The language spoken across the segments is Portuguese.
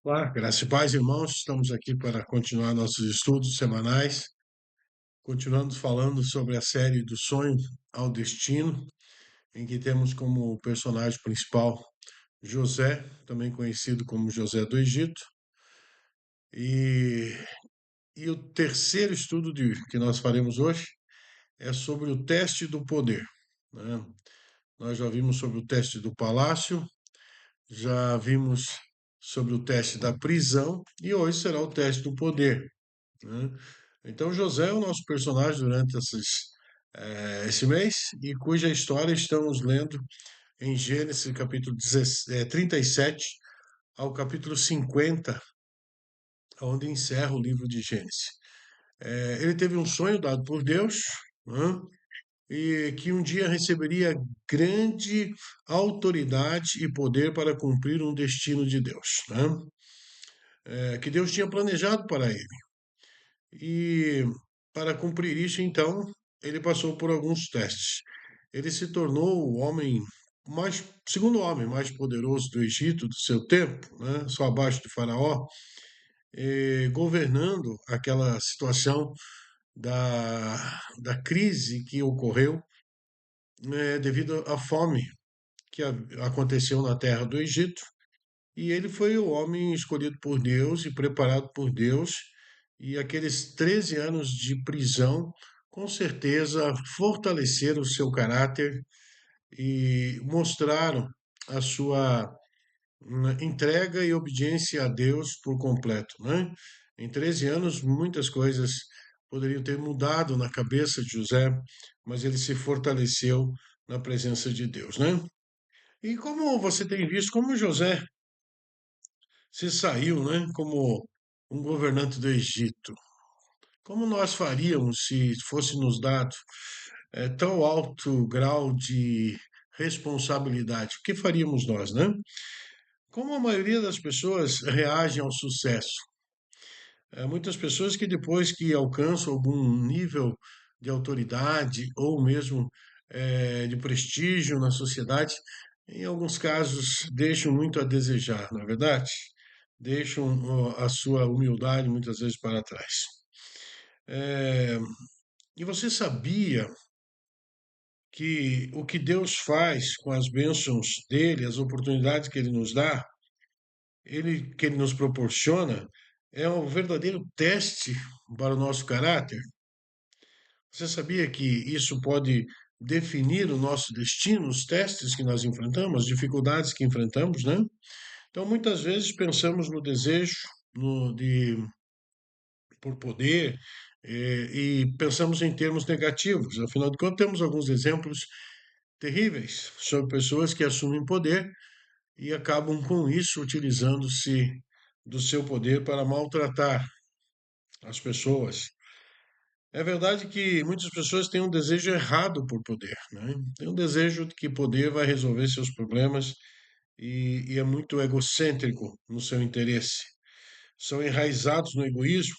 Olá, graça e paz, irmãos. Estamos aqui para continuar nossos estudos semanais, continuando falando sobre a série do sonho ao destino, em que temos como personagem principal José, também conhecido como José do Egito, e, e o terceiro estudo que nós faremos hoje é sobre o teste do poder, né? Nós já vimos sobre o teste do palácio, já vimos sobre o teste da prisão e hoje será o teste do poder, né? Então, José é o nosso personagem durante esse mês e cuja história estamos lendo em Gênesis capítulo 37 ao capítulo 50, onde encerra o livro de Gênesis. Ele teve um sonho dado por Deus, né, e que um dia receberia grande autoridade e poder para cumprir um destino de Deus, né, que Deus tinha planejado para ele. E para cumprir isso, então, ele passou por alguns testes. Ele se tornou o homem segundo homem mais poderoso do Egito do seu tempo, né? Só abaixo de Faraó, governando aquela situação da crise que ocorreu, né, devido à fome que aconteceu na terra do Egito. E ele foi o homem escolhido por Deus e preparado por Deus. E aqueles 13 anos de prisão, com certeza, fortaleceram o seu caráter e mostraram a sua entrega e obediência a Deus por completo, né? Em 13 anos, muitas coisas poderiam ter mudado na cabeça de José, mas ele se fortaleceu na presença de Deus, né? E como você tem visto, como José se saiu, né, como um governante do Egito. Como nós faríamos se fosse nos dado tão alto grau de responsabilidade? O que faríamos nós, né? Como a maioria das pessoas reagem ao sucesso? Muitas pessoas que depois que alcançam algum nível de autoridade ou mesmo de prestígio na sociedade, em alguns casos deixam muito a desejar, não é verdade? Deixam a sua humildade muitas vezes para trás. Eh, e você sabia que o que Deus faz com as bênçãos dele, as oportunidades que ele nos dá, que ele nos proporciona, é um verdadeiro teste para o nosso caráter? Você sabia que isso pode definir o nosso destino, os testes que nós enfrentamos, as dificuldades que enfrentamos, né? Então, muitas vezes pensamos no desejo por poder, e pensamos em termos negativos. Afinal de contas, temos alguns exemplos terríveis sobre pessoas que assumem poder e acabam com isso utilizando-se do seu poder para maltratar as pessoas. É verdade que muitas pessoas têm um desejo errado por poder, né? Tem um desejo de que poder vai resolver seus problemas e é muito egocêntrico no seu interesse. São enraizados no egoísmo,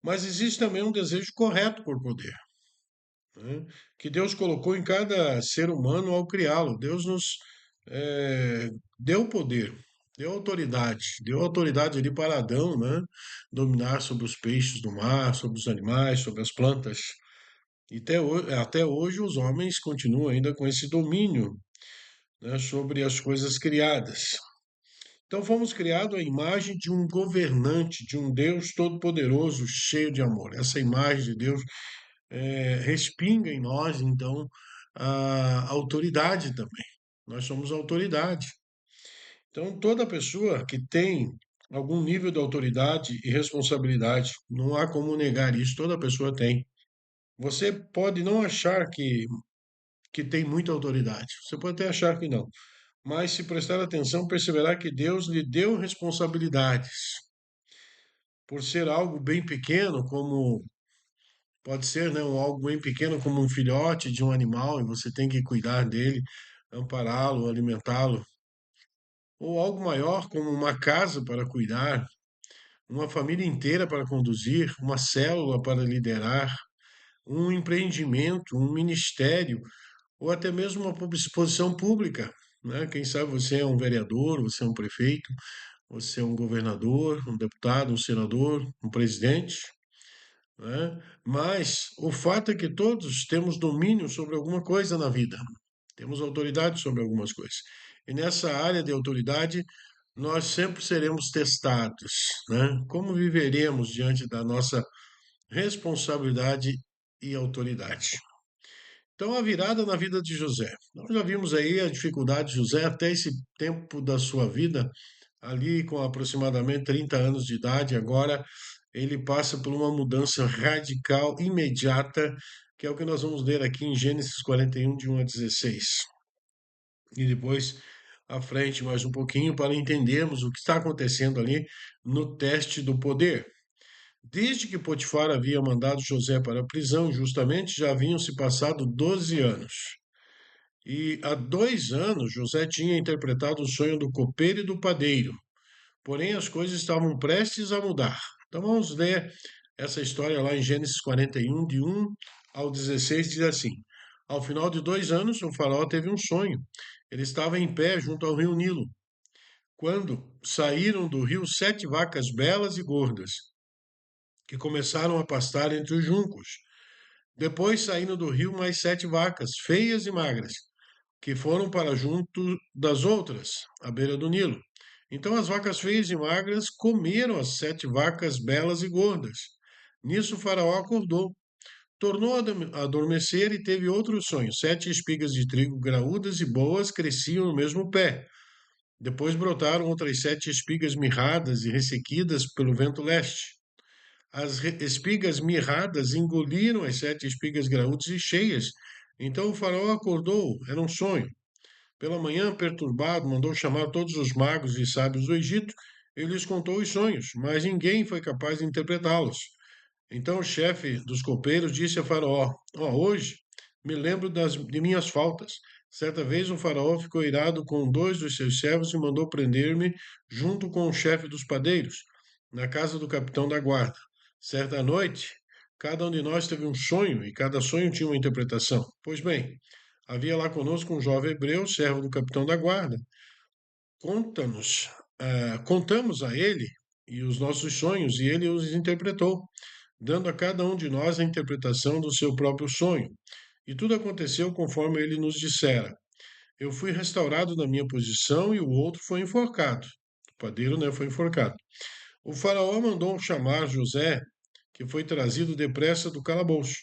mas existe também um desejo correto por poder, né, que Deus colocou em cada ser humano ao criá-lo. Deus nos deu poder, deu autoridade ali para Adão, né, dominar sobre os peixes do mar, sobre os animais, sobre as plantas. E até hoje os homens continuam ainda com esse domínio, né, sobre as coisas criadas. Então fomos criados à imagem de um governante, de um Deus todo-poderoso, cheio de amor. Essa imagem de Deus respinga em nós, então, a autoridade também. Nós somos autoridade. Então, toda pessoa que tem algum nível de autoridade e responsabilidade, não há como negar isso, toda pessoa tem. Você pode não achar que tem muita autoridade, você pode até achar que não, mas se prestar atenção, perceberá que Deus lhe deu responsabilidades. Por ser algo bem pequeno, como pode ser, né, algo bem pequeno como um filhote de um animal e você tem que cuidar dele, ampará-lo, alimentá-lo, ou algo maior como uma casa para cuidar, uma família inteira para conduzir, uma célula para liderar, um empreendimento, um ministério, ou até mesmo uma posição pública, né? Quem sabe você é um vereador, você é um prefeito, você é um governador, um deputado, um senador, um presidente, né? Mas o fato é que todos temos domínio sobre alguma coisa na vida, temos autoridade sobre algumas coisas. E nessa área de autoridade, nós sempre seremos testados, né? Como viveremos diante da nossa responsabilidade e autoridade? Então, a virada na vida de José. Nós já vimos aí a dificuldade de José até esse tempo da sua vida, ali com aproximadamente 30 anos de idade. Agora, ele passa por uma mudança radical, imediata, que é o que nós vamos ler aqui em Gênesis 41, de 1 a 16. E depois à frente, mais um pouquinho, para entendermos o que está acontecendo ali no teste do poder. Desde que Potifar havia mandado José para a prisão, justamente já haviam se passado 12 anos. E há 2 anos José tinha interpretado o sonho do copeiro e do padeiro, porém as coisas estavam prestes a mudar. Então vamos ler essa história lá em Gênesis 41, de 1 ao 16, diz assim: Ao final de 2 anos, o faraó teve um sonho. Ele estava em pé junto ao rio Nilo, quando saíram do rio 7 vacas belas e gordas, que começaram a pastar entre os juncos. Depois saíram do rio mais 7 vacas, feias e magras, que foram para junto das outras, à beira do Nilo. Então as vacas feias e magras comeram as 7 vacas belas e gordas. Nisso o faraó acordou, tornou a adormecer e teve outro sonho. 7 espigas de trigo graúdas e boas cresciam no mesmo pé. Depois brotaram outras 7 espigas mirradas e ressequidas pelo vento leste. As espigas mirradas engoliram as 7 espigas graúdas e cheias. Então o faraó acordou, era um sonho. Pela manhã, perturbado, mandou chamar todos os magos e sábios do Egito. Ele lhes contou os sonhos, mas ninguém foi capaz de interpretá-los. Então o chefe dos copeiros disse a Faraó: hoje me lembro de minhas faltas. Certa vez o Faraó ficou irado com 2 dos seus servos e mandou prender-me junto com o chefe dos padeiros, na casa do capitão da guarda. Certa noite, cada um de nós teve um sonho e cada sonho tinha uma interpretação. Pois bem, havia lá conosco um jovem hebreu, servo do capitão da guarda. Contamos a ele e os nossos sonhos, e ele os interpretou, dando a cada um de nós a interpretação do seu próprio sonho. E tudo aconteceu conforme ele nos dissera. Eu fui restaurado na minha posição e o outro foi enforcado. O padeiro, né, foi enforcado. O faraó mandou chamar José, que foi trazido depressa do calabouço.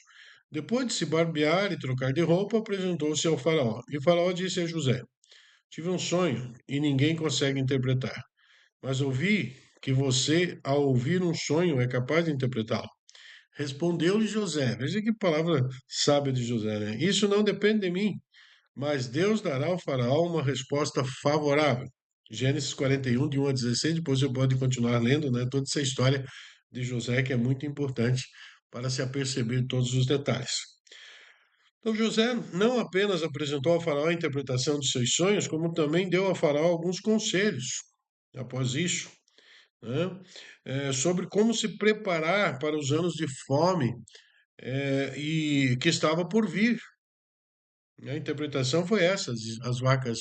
Depois de se barbear e trocar de roupa, apresentou-se ao faraó. E o faraó disse a José: Tive um sonho e ninguém consegue interpretar. Mas ouvi que você, ao ouvir um sonho, é capaz de interpretá-lo. Respondeu-lhe José. Veja que palavra sábia de José, né? Isso não depende de mim, mas Deus dará ao faraó uma resposta favorável. Gênesis 41, de 1 a 16. Depois você pode continuar lendo, né? Toda essa história de José, que é muito importante para se aperceber todos os detalhes. Então José não apenas apresentou ao faraó a interpretação de seus sonhos, como também deu ao faraó alguns conselhos após isso, né? Sobre como se preparar para os anos de fome e que estava por vir. A interpretação foi essa: as vacas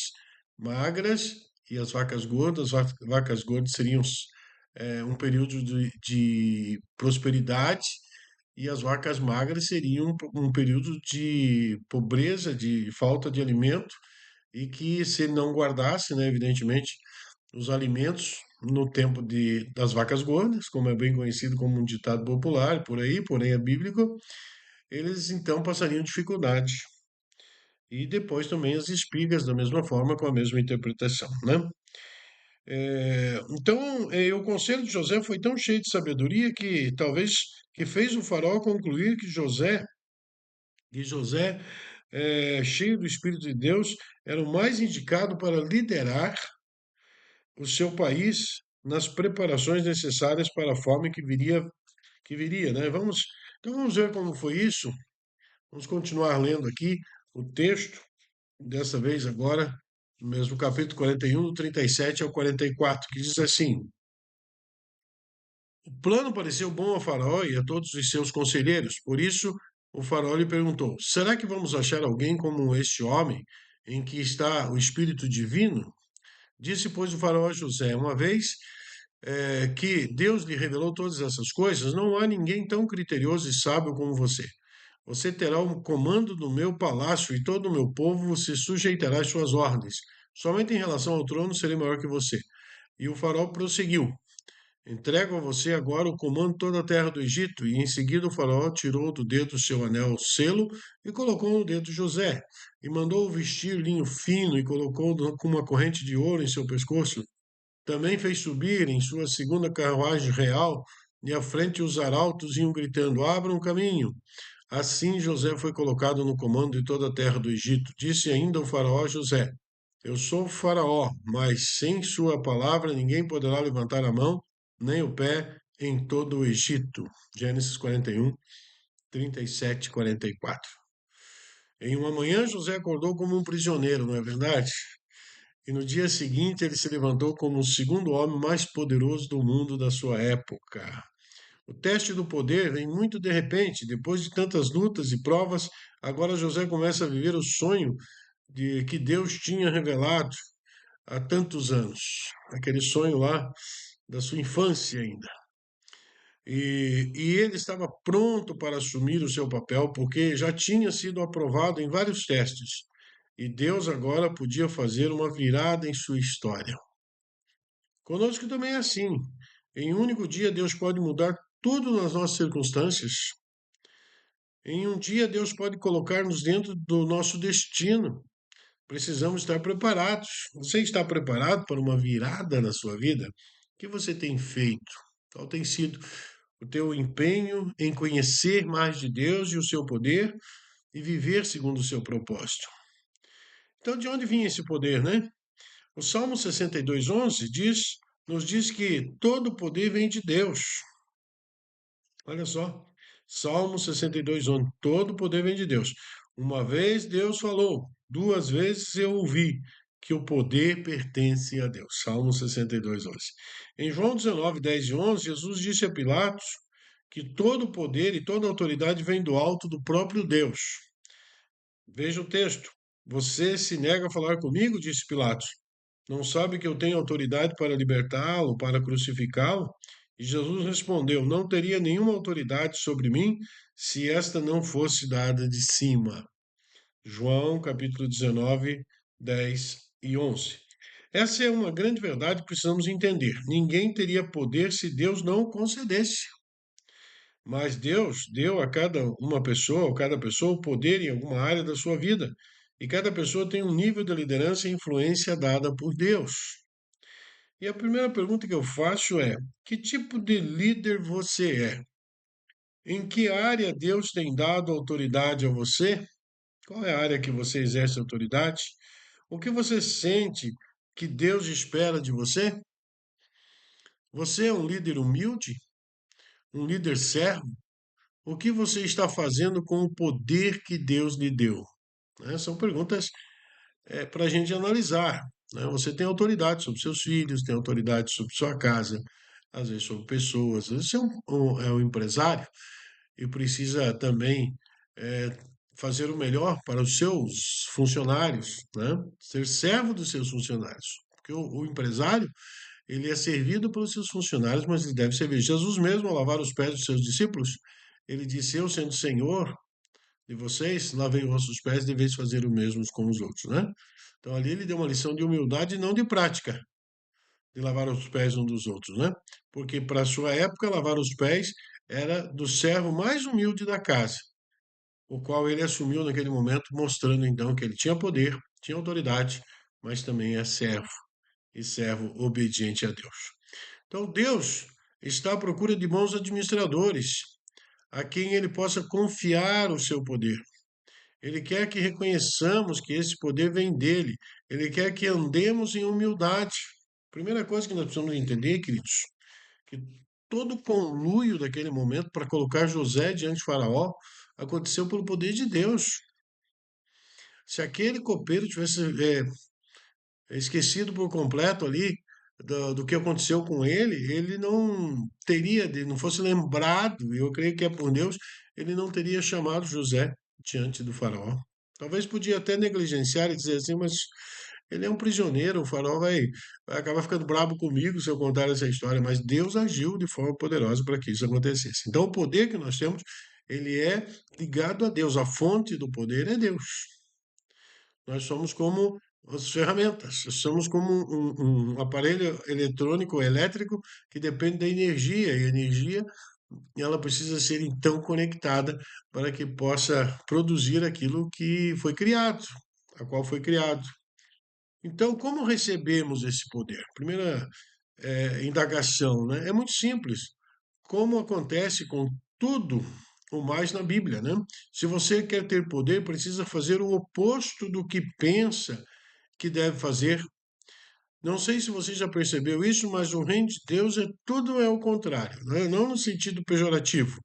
magras e as vacas gordas. As vacas gordas seriam um período de prosperidade, e as vacas magras seriam um período de pobreza, de falta de alimento, e que se ele não guardasse, né, evidentemente, os alimentos no tempo das vacas gordas, como é bem conhecido como um ditado popular por aí, porém é bíblico, eles então passariam dificuldade. E depois também as espigas, da mesma forma, com a mesma interpretação, né? Então, o conselho de José foi tão cheio de sabedoria que fez o faraó concluir que José, cheio do Espírito de Deus, era o mais indicado para liderar o seu país nas preparações necessárias para a fome que viria, né? Então vamos ver como foi isso. Vamos continuar lendo aqui o texto, dessa vez agora, no mesmo capítulo 41, do 37 ao 44, que diz assim: O plano pareceu bom ao faraó e a todos os seus conselheiros. Por isso, o faraó lhe perguntou: Será que vamos achar alguém como este homem, em que está o Espírito Divino? Disse, pois, o faraó a José: uma vez que Deus lhe revelou todas essas coisas, não há ninguém tão criterioso e sábio como você. Você terá o comando do meu palácio e todo o meu povo se sujeitará às suas ordens. Somente em relação ao trono serei maior que você. E o faraó prosseguiu: entrego a você agora o comando de toda a terra do Egito. E em seguida o faraó tirou do dedo seu anel selo e colocou no dedo de José. E mandou-o vestir linho fino e colocou com uma corrente de ouro em seu pescoço. Também fez subir em sua segunda carruagem real, e à frente os arautos iam gritando: abram um caminho. Assim José foi colocado no comando de toda a terra do Egito. Disse ainda o faraó a José: eu sou o faraó, mas sem sua palavra ninguém poderá levantar a mão nem o pé em todo o Egito. Gênesis 41, 37 e 44. Em uma manhã José acordou como um prisioneiro, não é verdade? E no dia seguinte ele se levantou como o segundo homem mais poderoso do mundo da sua época. O teste do poder vem muito de repente, depois de tantas lutas e provas, agora José começa a viver o sonho de que Deus tinha revelado há tantos anos, aquele sonho lá da sua infância ainda. E ele estava pronto para assumir o seu papel, porque já tinha sido aprovado em vários testes. E Deus agora podia fazer uma virada em sua história. Conosco também é assim. Em um único dia, Deus pode mudar tudo nas nossas circunstâncias. Em um dia, Deus pode colocar-nos dentro do nosso destino. Precisamos estar preparados. Você está preparado para uma virada na sua vida? O que você tem feito? Qual tem sido o teu empenho em conhecer mais de Deus e o seu poder e viver segundo o seu propósito? Então, de onde vinha esse poder, né? O Salmo 62:11 nos diz que todo o poder vem de Deus. Olha só, Salmo 62:11, todo o poder vem de Deus. Uma vez Deus falou, duas vezes eu ouvi que o poder pertence a Deus. Salmo 62:11. Em João 19:10 e 11, Jesus disse a Pilatos que todo o poder e toda a autoridade vem do alto do próprio Deus. Veja o texto. Você se nega a falar comigo, disse Pilatos. Não sabe que eu tenho autoridade para libertá-lo, para crucificá-lo? E Jesus respondeu: não teria nenhuma autoridade sobre mim se esta não fosse dada de cima. João capítulo 19, 10 e 11. Essa é uma grande verdade que precisamos entender. Ninguém teria poder se Deus não o concedesse. Mas Deus deu a cada pessoa, o poder em alguma área da sua vida. E cada pessoa tem um nível de liderança e influência dada por Deus. E a primeira pergunta que eu faço é: que tipo de líder você é? Em que área Deus tem dado autoridade a você? Qual é a área que você exerce autoridade? O que você sente que Deus espera de você? Você é um líder humilde? Um líder servo? O que você está fazendo com o poder que Deus lhe deu? Né? São perguntas para a gente analisar. Né? Você tem autoridade sobre seus filhos, tem autoridade sobre sua casa, às vezes sobre pessoas. Às vezes você é um empresário e precisa também eh, fazer o melhor para os seus funcionários, né? Ser servo dos seus funcionários. Porque o empresário, ele é servido pelos seus funcionários, mas ele deve servir. Jesus mesmo, ao lavar os pés dos seus discípulos, ele disse: eu, sendo Senhor de vocês, lavei os vossos pés, deveis fazer o mesmo com os outros, né? Então ali ele deu uma lição de humildade e não de prática, de lavar os pés um dos outros, né? Porque para a sua época, lavar os pés era do servo mais humilde da casa, o qual ele assumiu naquele momento, mostrando então que ele tinha poder, tinha autoridade, mas também é servo, e servo obediente a Deus. Então Deus está à procura de bons administradores, a quem ele possa confiar o seu poder. Ele quer que reconheçamos que esse poder vem dele. Ele quer que andemos em humildade. Primeira coisa que nós precisamos entender, queridos, que todo o conluio daquele momento para colocar José diante de Faraó aconteceu pelo poder de Deus. Se aquele copeiro tivesse esquecido por completo ali do que aconteceu com ele não teria, não fosse lembrado, e eu creio que é por Deus, ele não teria chamado José diante do faraó. Talvez podia até negligenciar e dizer assim, mas ele é um prisioneiro, o Faraó vai acabar ficando bravo comigo se eu contar essa história, mas Deus agiu de forma poderosa para que isso acontecesse. Então, o poder que nós temos, ele é ligado a Deus, a fonte do poder é Deus. Nós somos como as ferramentas, somos como um aparelho eletrônico, elétrico, que depende da energia, e a energia ela precisa ser então conectada para que possa produzir aquilo que foi criado, a qual foi criado. Então, como recebemos esse poder? Primeira indagação, né? É muito simples. Como acontece com tudo o mais na Bíblia, né? Se você quer ter poder, precisa fazer o oposto do que pensa que deve fazer. Não sei se você já percebeu isso, mas o reino de Deus tudo é o contrário, né? Não no sentido pejorativo.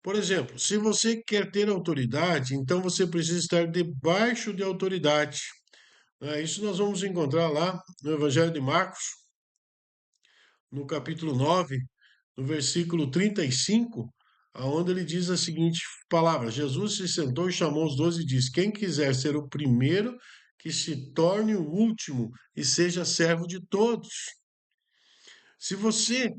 Por exemplo, se você quer ter autoridade, então você precisa estar debaixo de autoridade. Isso nós vamos encontrar lá no Evangelho de Marcos, no capítulo 9, no versículo 35, aonde ele diz a seguinte palavra: Jesus se sentou e chamou os 12 e disse: Quem quiser ser o primeiro, que se torne o último e seja servo de todos. Se você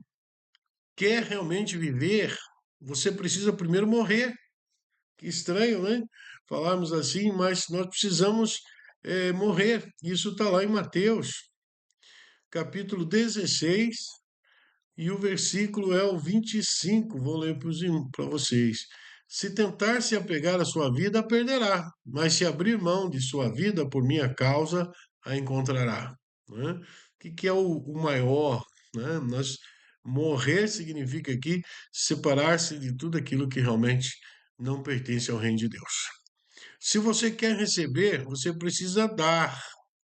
quer realmente viver, você precisa primeiro morrer. Que estranho, né? Falarmos assim, mas nós precisamos morrer. Isso está lá em Mateus, capítulo 16, e o versículo é o 25. Vou ler para vocês. Se tentar se apegar à sua vida, a perderá, mas se abrir mão de sua vida por minha causa, a encontrará. Né? O que é o maior? Né? Morrer significa aqui separar-se de tudo aquilo que realmente não pertence ao reino de Deus. Se você quer receber, você precisa dar.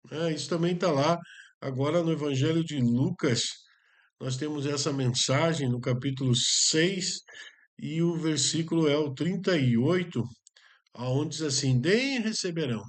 Né? Isso também está lá agora no Evangelho de Lucas. Nós temos essa mensagem no capítulo 6 e o versículo é o 38, aonde diz assim: Deem e receberão.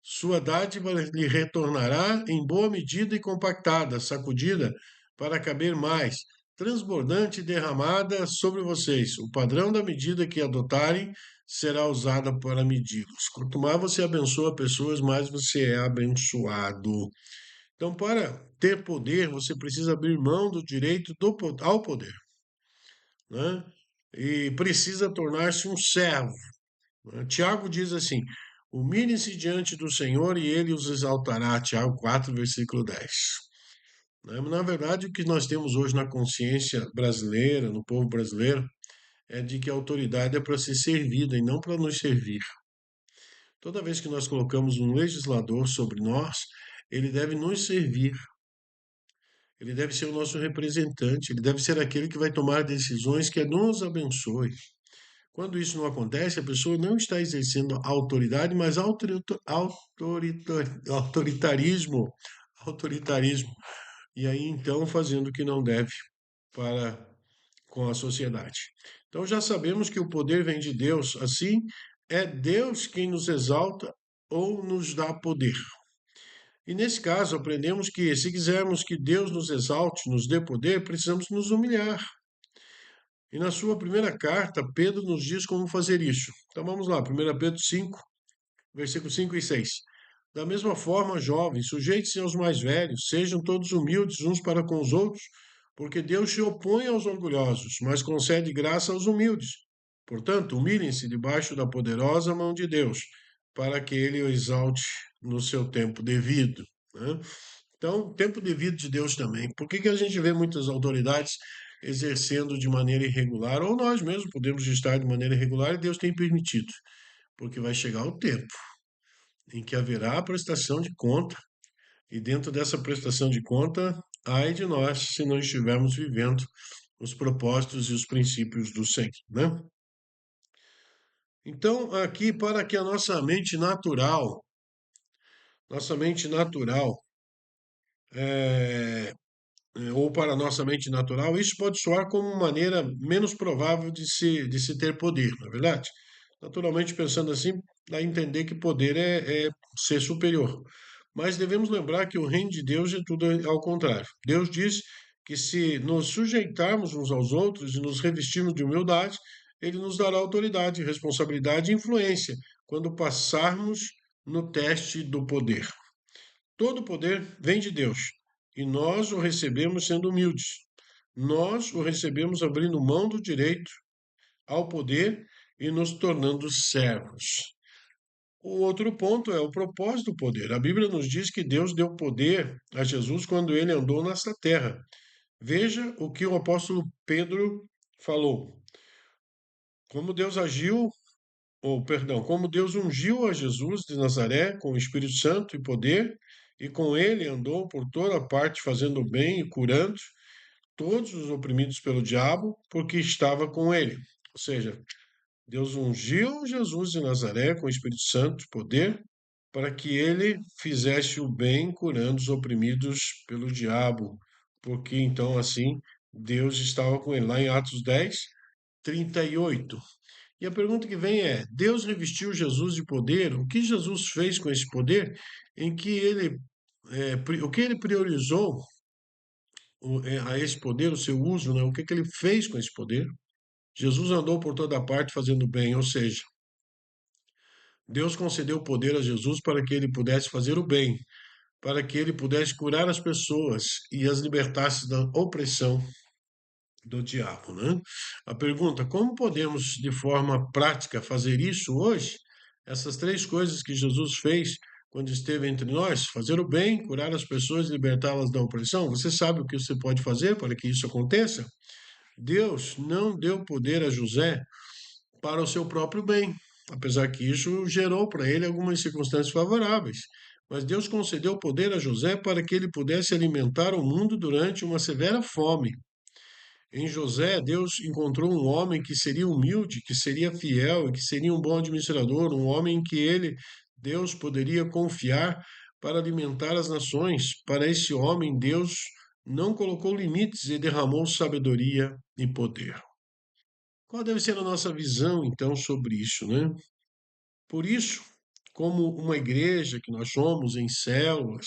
Sua dádiva lhe retornará em boa medida e compactada, sacudida para caber mais, transbordante e derramada sobre vocês. O padrão da medida que adotarem será usada para medi-los. Quanto mais você abençoa pessoas, mais você é abençoado. Então, para ter poder, você precisa abrir mão do direito ao poder, né? E precisa tornar-se um servo. Né? Tiago diz assim: humilhem-se diante do Senhor e ele os exaltará. Tiago 4, versículo 10. Né? Na verdade, o que nós temos hoje na consciência brasileira, no povo brasileiro, é de que a autoridade é para ser servida e não para nos servir. Toda vez que nós colocamos um legislador sobre nós, ele deve nos servir. Ele deve ser o nosso representante, ele deve ser aquele que vai tomar decisões que nos abençoe. Quando isso não acontece, a pessoa não está exercendo autoridade, mas autoritarismo. Autoritarismo. E aí, então, fazendo o que não deve para com a sociedade. Então, já sabemos que o poder vem de Deus. Assim, é Deus quem nos exalta ou nos dá poder. E nesse caso, aprendemos que, se quisermos que Deus nos exalte, nos dê poder, precisamos nos humilhar. E na sua primeira carta, Pedro nos diz como fazer isso. Então vamos lá, 1 Pedro 5, versículos 5 e 6. Da mesma forma, jovens, sujeitem-se aos mais velhos, sejam todos humildes uns para com os outros, porque Deus se opõe aos orgulhosos, mas concede graça aos humildes. Portanto, humilhem-se debaixo da poderosa mão de Deus, para que ele o exalte no seu tempo devido. Né? Então, tempo devido de Deus também. Por que a gente vê muitas autoridades exercendo de maneira irregular, ou nós mesmos podemos estar de maneira irregular e Deus tem permitido? Porque vai chegar o tempo em que haverá a prestação de conta, e dentro dessa prestação de conta, ai de nós se não estivermos vivendo os propósitos e os princípios do Senhor, né? Então, aqui, para que a nossa mente natural, é, ou para a nossa mente natural, isso pode soar como uma maneira menos provável de se ter poder, não é verdade? Naturalmente, pensando assim, dá a entender que poder é ser superior. Mas devemos lembrar que o reino de Deus é tudo ao contrário. Deus diz que se nos sujeitarmos uns aos outros e nos revestirmos de humildade, Ele nos dará autoridade, responsabilidade e influência quando passarmos no teste do poder. Todo o poder vem de Deus e nós o recebemos sendo humildes. Nós o recebemos abrindo mão do direito ao poder e nos tornando servos. O outro ponto é o propósito do poder. A Bíblia nos diz que Deus deu poder a Jesus quando ele andou nesta terra. Veja o que o apóstolo Pedro falou. Como Deus agiu, ou perdão, como Deus ungiu a Jesus de Nazaré com o Espírito Santo e poder, e com ele andou por toda parte fazendo bem e curando todos os oprimidos pelo diabo, porque estava com ele. Ou seja, Deus ungiu Jesus de Nazaré com o Espírito Santo e poder, para que ele fizesse o bem curando os oprimidos pelo diabo, porque então assim Deus estava com ele. Lá em Atos 10, 38. E a pergunta que vem é: Deus revestiu Jesus de poder? O que Jesus fez com esse poder? Em que ele, o que ele priorizou a esse poder, o seu uso, né? O que ele fez com esse poder? Jesus andou por toda parte fazendo bem, ou seja, Deus concedeu poder a Jesus para que ele pudesse fazer o bem, para que ele pudesse curar as pessoas e as libertasse da opressão do diabo, né? A pergunta: como podemos de forma prática fazer isso hoje? Essas três coisas que Jesus fez quando esteve entre nós: fazer o bem, curar as pessoas e libertá-las da opressão. Você sabe o que você pode fazer para que isso aconteça? Deus não deu poder a José para o seu próprio bem, apesar que isso gerou para ele algumas circunstâncias favoráveis. Mas Deus concedeu poder a José para que ele pudesse alimentar o mundo durante uma severa fome. Em José, Deus encontrou um homem que seria humilde, que seria fiel e que seria um bom administrador, um homem em que ele, Deus, poderia confiar para alimentar as nações. Para esse homem, Deus não colocou limites e derramou sabedoria e poder. Qual deve ser a nossa visão, então, sobre isso, né? Por isso, como uma igreja que nós somos em células,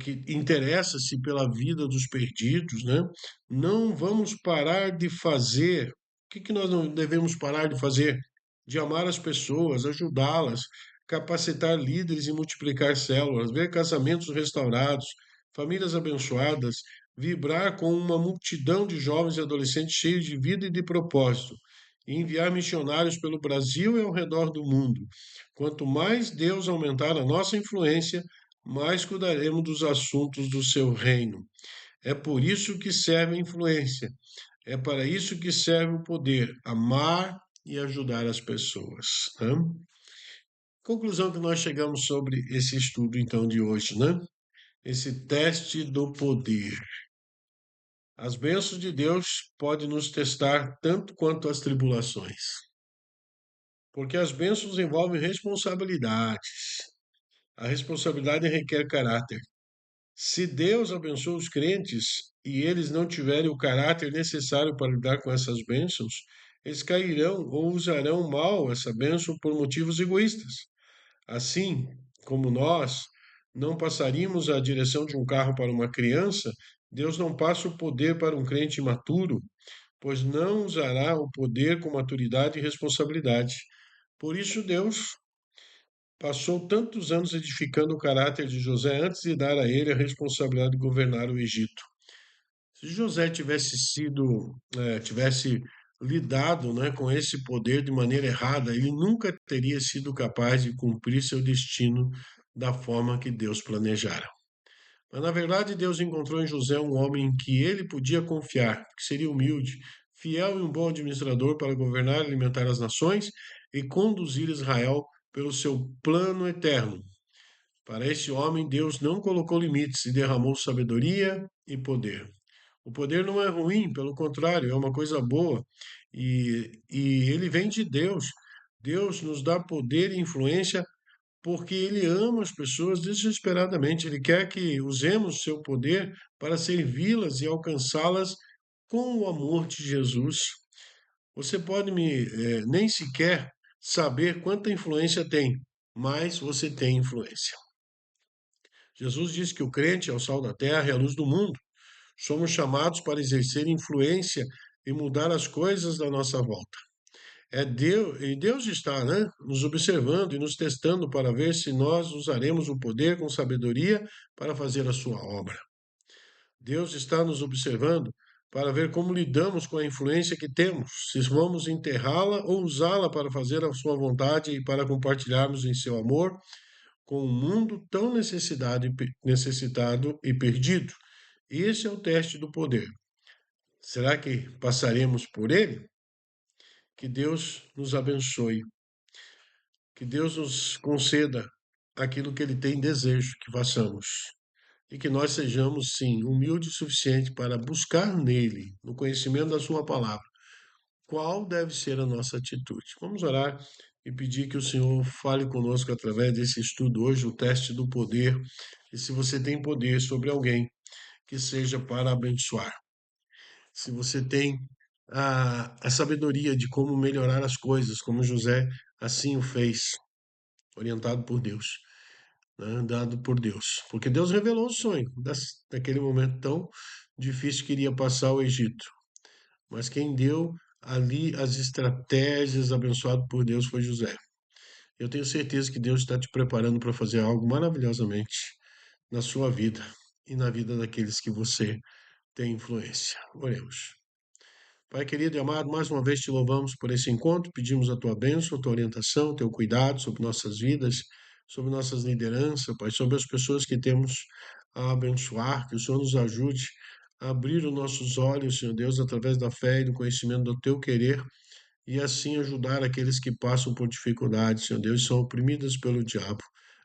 que interessa-se pela vida dos perdidos, né? Não vamos parar de fazer. O que nós não devemos parar de fazer? De amar as pessoas, ajudá-las, capacitar líderes e multiplicar células, ver casamentos restaurados, famílias abençoadas, vibrar com uma multidão de jovens e adolescentes cheios de vida e de propósito, e enviar missionários pelo Brasil e ao redor do mundo. Quanto mais Deus aumentar a nossa influência, mais cuidaremos dos assuntos do seu reino. É por isso que serve a influência. É para isso que serve o poder, amar e ajudar as pessoas, né? Conclusão que nós chegamos sobre esse estudo, então, de hoje, né? Esse teste do poder. As bênçãos de Deus podem nos testar tanto quanto as tribulações, porque as bênçãos envolvem responsabilidades. A responsabilidade requer caráter. Se Deus abençoa os crentes e eles não tiverem o caráter necessário para lidar com essas bênçãos, eles cairão ou usarão mal essa bênção por motivos egoístas. Assim como nós não passaríamos a direção de um carro para uma criança, Deus não passa o poder para um crente imaturo, pois não usará o poder com maturidade e responsabilidade. Por isso, Deus passou tantos anos edificando o caráter de José antes de dar a ele a responsabilidade de governar o Egito. Se José tivesse lidado, né, com esse poder de maneira errada, ele nunca teria sido capaz de cumprir seu destino da forma que Deus planejara. Mas, na verdade, Deus encontrou em José um homem em que ele podia confiar, que seria humilde, fiel e um bom administrador para governar e alimentar as nações e conduzir Israel pelo seu plano eterno. Para esse homem, Deus não colocou limites e derramou sabedoria e poder. O poder não é ruim, pelo contrário, é uma coisa boa. E ele vem de Deus. Deus nos dá poder e influência porque ele ama as pessoas desesperadamente. Ele quer que usemos seu poder para servi-las e alcançá-las com o amor de Jesus. Você pode nem sequer saber quanta influência tem, mas você tem influência. Jesus disse que o crente é o sal da terra e a luz do mundo. Somos chamados para exercer influência e mudar as coisas da nossa volta. Deus está, né, nos observando e nos testando para ver se nós usaremos o poder com sabedoria para fazer a sua obra. Deus está nos observando para ver como lidamos com a influência que temos, se vamos enterrá-la ou usá-la para fazer a sua vontade e para compartilharmos em seu amor com um mundo tão necessitado e perdido. Esse é o teste do poder. Será que passaremos por ele? Que Deus nos abençoe, que Deus nos conceda aquilo que Ele tem desejo que façamos. E que nós sejamos, sim, humildes o suficiente para buscar nele, no conhecimento da Sua palavra, qual deve ser a nossa atitude. Vamos orar e pedir que o Senhor fale conosco através desse estudo hoje, o teste do poder. E se você tem poder sobre alguém, que seja para abençoar. Se você tem a sabedoria de como melhorar as coisas, como José assim o fez, orientado por Deus, né, dado por Deus. Porque Deus revelou o sonho daquele momento tão difícil que iria passar o Egito. Mas quem deu ali as estratégias abençoado por Deus foi José. Eu tenho certeza que Deus está te preparando para fazer algo maravilhosamente na sua vida e na vida daqueles que você tem influência. Oremos. Pai querido e amado, mais uma vez te louvamos por esse encontro, pedimos a tua bênção, a tua orientação, o teu cuidado sobre nossas vidas, sobre nossas lideranças, Pai, sobre as pessoas que temos a abençoar, que o Senhor nos ajude a abrir os nossos olhos, Senhor Deus, através da fé e do conhecimento do teu querer, e assim ajudar aqueles que passam por dificuldades, Senhor Deus, e são oprimidos pelo diabo,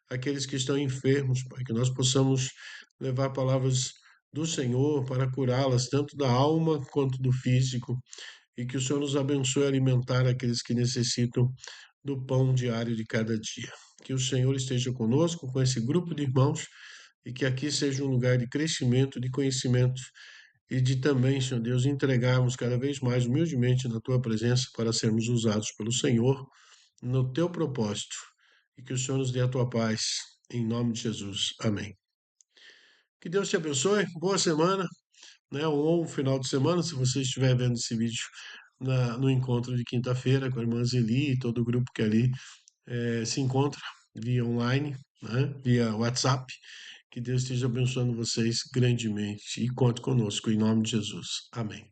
aqueles que estão enfermos, Pai, que nós possamos levar palavras do Senhor para curá-las, tanto da alma quanto do físico, e que o Senhor nos abençoe a alimentar aqueles que necessitam do pão diário de cada dia. Que o Senhor esteja conosco, com esse grupo de irmãos, e que aqui seja um lugar de crescimento, de conhecimento e de também, Senhor Deus, entregarmos cada vez mais humildemente na tua presença para sermos usados pelo Senhor no teu propósito. E que o Senhor nos dê a tua paz. Em nome de Jesus. Amém. Que Deus te abençoe. Boa semana, né? Um bom final de semana, se você estiver vendo esse vídeo no encontro de quinta-feira com a irmã Zeli e todo o grupo que ali se encontra via online, né? Via WhatsApp. Que Deus esteja abençoando vocês grandemente e conte conosco, em nome de Jesus. Amém.